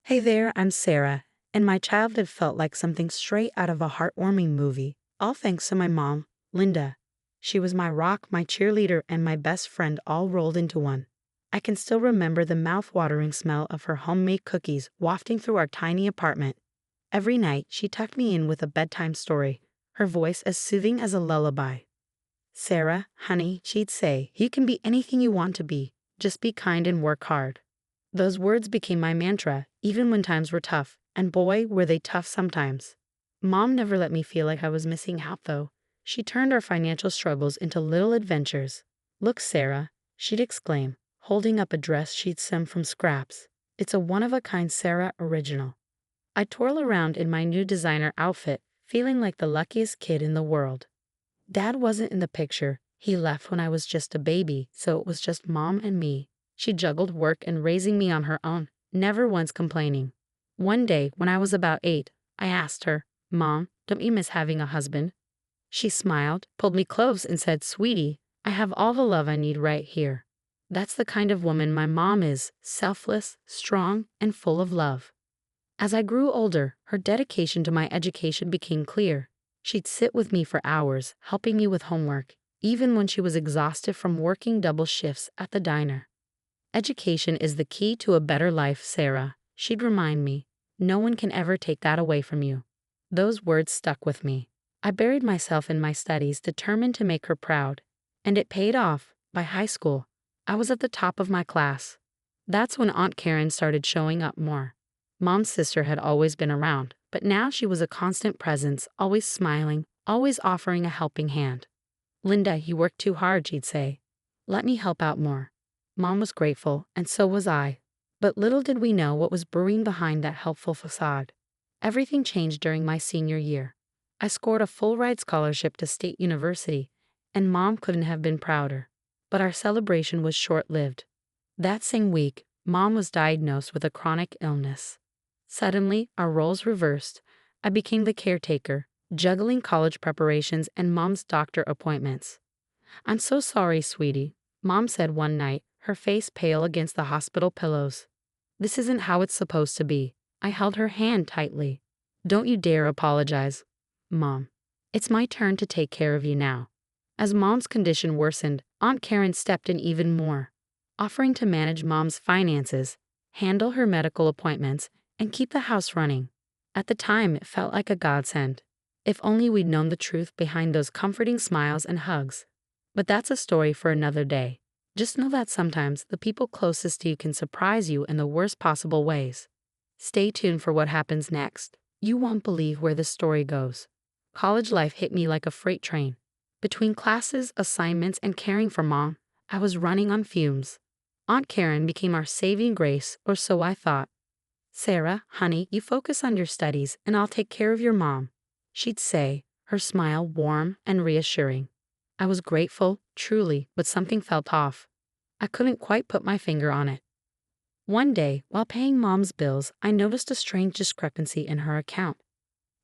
Hey there, I'm Sarah, and my childhood felt like something straight out of a heartwarming movie, all thanks to my mom, Linda. She was my rock, my cheerleader, and my best friend all rolled into one. I can still remember the mouth-watering smell of her homemade cookies wafting through our tiny apartment. Every night, she tucked me in with a bedtime story, her voice as soothing as a lullaby. Sarah, honey, she'd say, you can be anything you want to be. Just be kind and work hard. Those words became my mantra, even when times were tough, and boy, were they tough sometimes. Mom never let me feel like I was missing out, though. She turned our financial struggles into little adventures. Look, Sarah, she'd exclaim, holding up a dress she'd sewn from scraps. It's a one-of-a-kind Sarah original. I'd twirl around in my new designer outfit, feeling like the luckiest kid in the world. Dad wasn't in the picture. He left when I was just a baby, so it was just Mom and me. She juggled work and raising me on her own, never once complaining. One day, when I was about 8, I asked her, Mom, don't you miss having a husband? She smiled, pulled me close, and said, Sweetie, I have all the love I need right here. That's the kind of woman my mom is, selfless, strong, and full of love. As I grew older, her dedication to my education became clear. She'd sit with me for hours, helping me with homework, even when she was exhausted from working double shifts at the diner. Education is the key to a better life, Sarah, she'd remind me. No one can ever take that away from you. Those words stuck with me. I buried myself in my studies, determined to make her proud. And it paid off. By high school, I was at the top of my class. That's when Aunt Karen started showing up more. Mom's sister had always been around, but now she was a constant presence, always smiling, always offering a helping hand. Linda, you work too hard, she'd say. Let me help out more. Mom was grateful, and so was I. But little did we know what was brewing behind that helpful facade. Everything changed during my senior year. I scored a full-ride scholarship to State University, and Mom couldn't have been prouder. But our celebration was short-lived. That same week, Mom was diagnosed with a chronic illness. Suddenly, our roles reversed. I became the caretaker, juggling college preparations and Mom's doctor appointments. I'm so sorry, sweetie, Mom said one night, her face pale against the hospital pillows. This isn't how it's supposed to be. I held her hand tightly. Don't you dare apologize, Mom. It's my turn to take care of you now. As Mom's condition worsened, Aunt Karen stepped in even more, offering to manage Mom's finances, handle her medical appointments, and keep the house running. At the time, it felt like a godsend. If only we'd known the truth behind those comforting smiles and hugs. But that's a story for another day. Just know that sometimes the people closest to you can surprise you in the worst possible ways. Stay tuned for what happens next. You won't believe where this story goes. College life hit me like a freight train. Between classes, assignments, and caring for Mom, I was running on fumes. Aunt Karen became our saving grace, or so I thought. Sarah, honey, you focus on your studies, and I'll take care of your mom, she'd say, her smile warm and reassuring. I was grateful, truly, but something felt off. I couldn't quite put my finger on it. One day, while paying Mom's bills, I noticed a strange discrepancy in her account.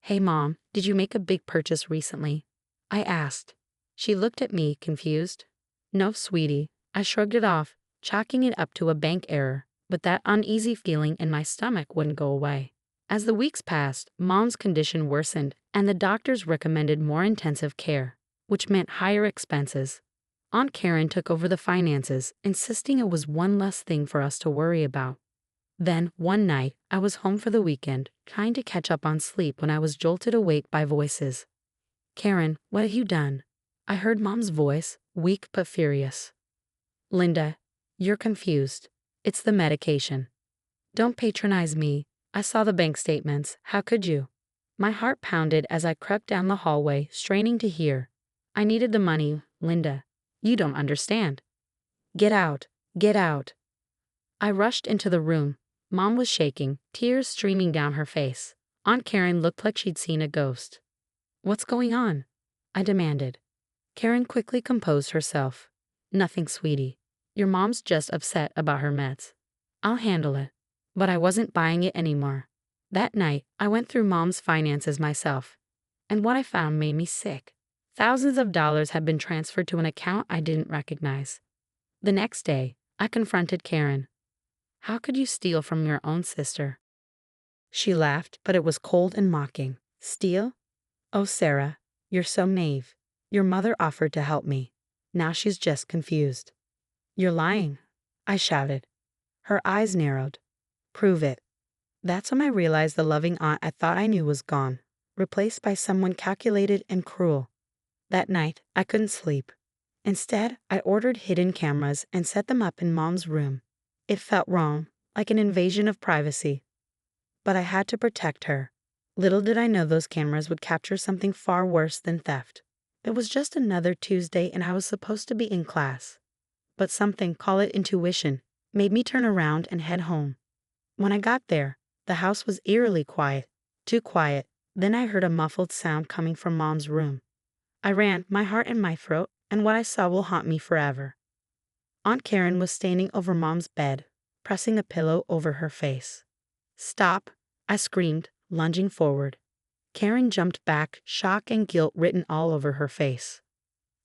Hey Mom, did you make a big purchase recently? I asked. She looked at me, confused. No, sweetie, I shrugged it off, chalking it up to a bank error, but that uneasy feeling in my stomach wouldn't go away. As the weeks passed, Mom's condition worsened, and the doctors recommended more intensive care, which meant higher expenses. Aunt Karen took over the finances, insisting it was one less thing for us to worry about. Then, one night, I was home for the weekend, trying to catch up on sleep when I was jolted awake by voices. Karen, what have you done? I heard Mom's voice, weak but furious. Linda, you're confused. It's the medication. Don't patronize me. I saw the bank statements. How could you? My heart pounded as I crept down the hallway, straining to hear. I needed the money, Linda. You don't understand. Get out. Get out. I rushed into the room. Mom was shaking, tears streaming down her face. Aunt Karen looked like she'd seen a ghost. What's going on? I demanded. Karen quickly composed herself. Nothing, sweetie. Your mom's just upset about her meds. I'll handle it. But I wasn't buying it anymore. That night, I went through Mom's finances myself. And what I found made me sick. Thousands of dollars had been transferred to an account I didn't recognize. The next day, I confronted Karen. How could you steal from your own sister? She laughed, but it was cold and mocking. Steal? Oh, Sarah, you're so naive. Your mother offered to help me. Now she's just confused. You're lying, I shouted. Her eyes narrowed. Prove it. That's when I realized the loving aunt I thought I knew was gone, replaced by someone calculated and cruel. That night, I couldn't sleep. Instead, I ordered hidden cameras and set them up in Mom's room. It felt wrong, like an invasion of privacy. But I had to protect her. Little did I know those cameras would capture something far worse than theft. It was just another Tuesday and I was supposed to be in class. But something, call it intuition, made me turn around and head home. When I got there, the house was eerily quiet. Too quiet. Then I heard a muffled sound coming from Mom's room. I ran, my heart in my throat, and what I saw will haunt me forever. Aunt Karen was standing over Mom's bed, pressing a pillow over her face. Stop, I screamed, lunging forward. Karen jumped back, shock and guilt written all over her face.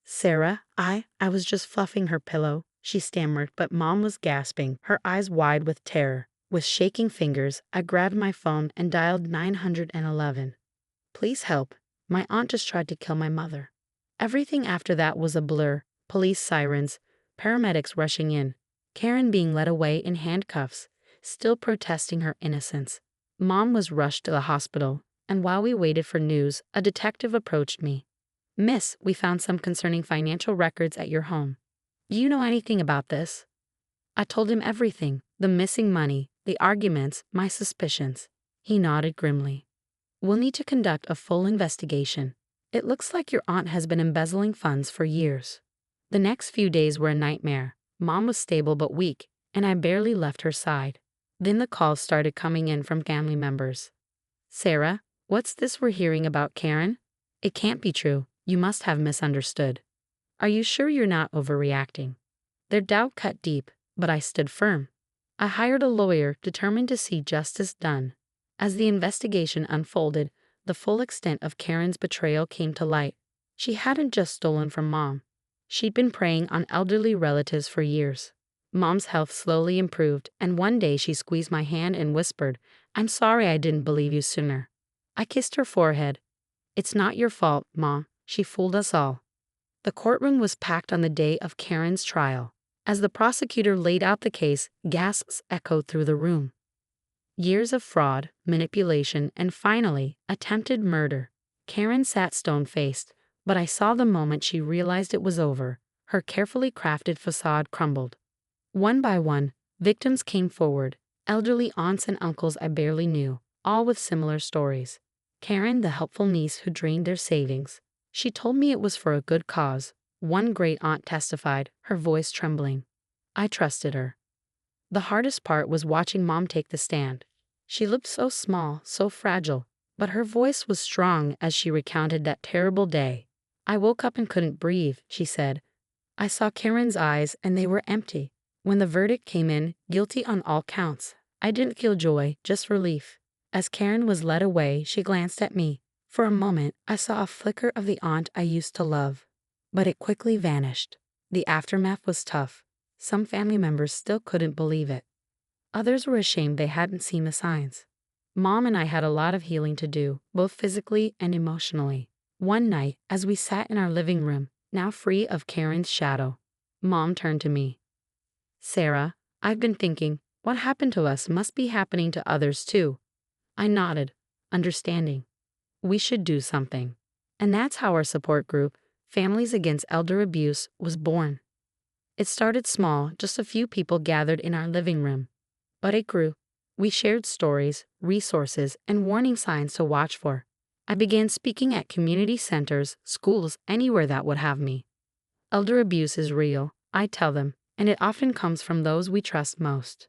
Sarah, I was just fluffing her pillow, she stammered, but Mom was gasping, her eyes wide with terror. With shaking fingers, I grabbed my phone and dialed 911. Please help. My aunt just tried to kill my mother. Everything after that was a blur. Police sirens, paramedics rushing in, Karen being led away in handcuffs, still protesting her innocence. Mom was rushed to the hospital, and while we waited for news, a detective approached me. Miss, we found some concerning financial records at your home. Do you know anything about this? I told him everything, the missing money, the arguments, my suspicions. He nodded grimly. We'll need to conduct a full investigation. It looks like your aunt has been embezzling funds for years. The next few days were a nightmare. Mom was stable but weak, and I barely left her side. Then the calls started coming in from family members. Sarah, what's this we're hearing about Karen? It can't be true. You must have misunderstood. Are you sure you're not overreacting? Their doubt cut deep, but I stood firm. I hired a lawyer determined to see justice done. As the investigation unfolded, the full extent of Karen's betrayal came to light. She hadn't just stolen from Mom. She'd been preying on elderly relatives for years. Mom's health slowly improved, and one day she squeezed my hand and whispered, I'm sorry I didn't believe you sooner. I kissed her forehead. It's not your fault, Mom. She fooled us all. The courtroom was packed on the day of Karen's trial. As the prosecutor laid out the case, gasps echoed through the room. Years of fraud, manipulation, and finally, attempted murder. Karen sat stone-faced, but I saw the moment she realized it was over. Her carefully crafted facade crumbled. One by one, victims came forward, elderly aunts and uncles I barely knew, all with similar stories. Karen, the helpful niece who drained their savings. She told me it was for a good cause. One great aunt testified, her voice trembling. I trusted her. The hardest part was watching Mom take the stand. She looked so small, so fragile, but her voice was strong as she recounted that terrible day. I woke up and couldn't breathe, she said. I saw Karen's eyes and they were empty. When the verdict came in, guilty on all counts, I didn't feel joy, just relief. As Karen was led away, she glanced at me. For a moment, I saw a flicker of the aunt I used to love. But it quickly vanished. The aftermath was tough. Some family members still couldn't believe it. Others were ashamed they hadn't seen the signs. Mom and I had a lot of healing to do, both physically and emotionally. One night, as we sat in our living room, now free of Karen's shadow, Mom turned to me. Sarah, I've been thinking, what happened to us must be happening to others too. I nodded, understanding. We should do something. And that's how our support group, Families Against Elder Abuse, was born. It started small, just a few people gathered in our living room. But it grew. We shared stories, resources, and warning signs to watch for. I began speaking at community centers, schools, anywhere that would have me. Elder abuse is real, I tell them, and it often comes from those we trust most.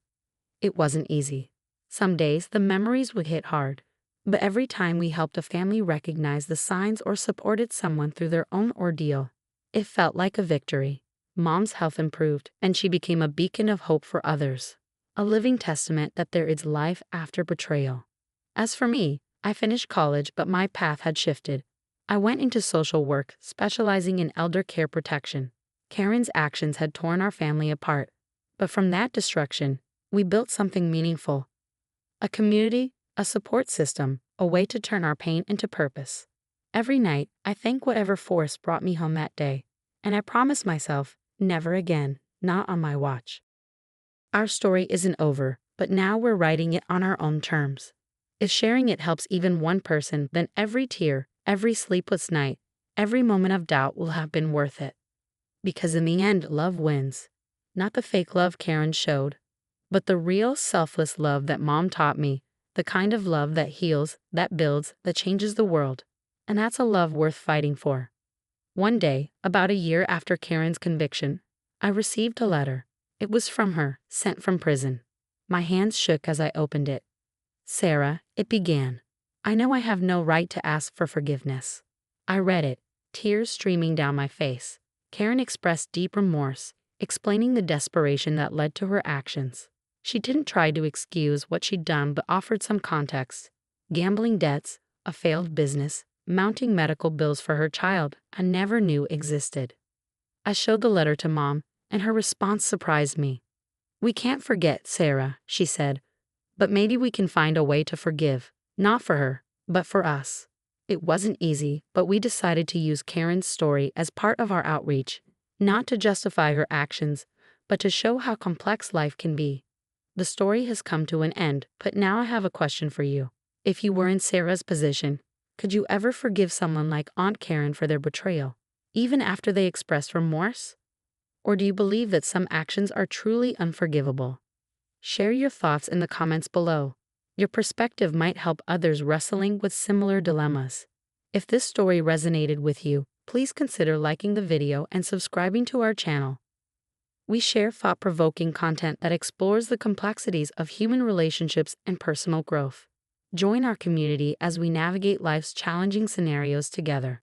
It wasn't easy. Some days the memories would hit hard. But every time we helped a family recognize the signs or supported someone through their own ordeal, it felt like a victory. Mom's health improved, and she became a beacon of hope for others. A living testament that there is life after betrayal. As for me, I finished college, but my path had shifted. I went into social work, specializing in elder care protection. Karen's actions had torn our family apart. But from that destruction, we built something meaningful. A community, a support system, a way to turn our pain into purpose. Every night, I thank whatever force brought me home that day, and I promise myself, never again, not on my watch. Our story isn't over, but now we're writing it on our own terms. If sharing it helps even one person, then every tear, every sleepless night, every moment of doubt will have been worth it. Because in the end, love wins. Not the fake love Karen showed, but the real, selfless love that Mom taught me, the kind of love that heals, that builds, that changes the world. And that's a love worth fighting for. One day, about a year after Karen's conviction, I received a letter. It was from her, sent from prison. My hands shook as I opened it. Sarah, it began. I know I have no right to ask for forgiveness. I read it, tears streaming down my face. Karen expressed deep remorse, explaining the desperation that led to her actions. She didn't try to excuse what she'd done but offered some context. Gambling debts, a failed business, mounting medical bills for her child I never knew existed. I showed the letter to Mom, and her response surprised me. We can't forget, Sarah, she said, but maybe we can find a way to forgive, not for her, but for us. It wasn't easy, but we decided to use Karen's story as part of our outreach, not to justify her actions, but to show how complex life can be. The story has come to an end, but now I have a question for you. If you were in Sarah's position, could you ever forgive someone like Aunt Karen for their betrayal, even after they expressed remorse? Or do you believe that some actions are truly unforgivable? Share your thoughts in the comments below. Your perspective might help others wrestling with similar dilemmas. If this story resonated with you, please consider liking the video and subscribing to our channel. We share thought-provoking content that explores the complexities of human relationships and personal growth. Join our community as we navigate life's challenging scenarios together.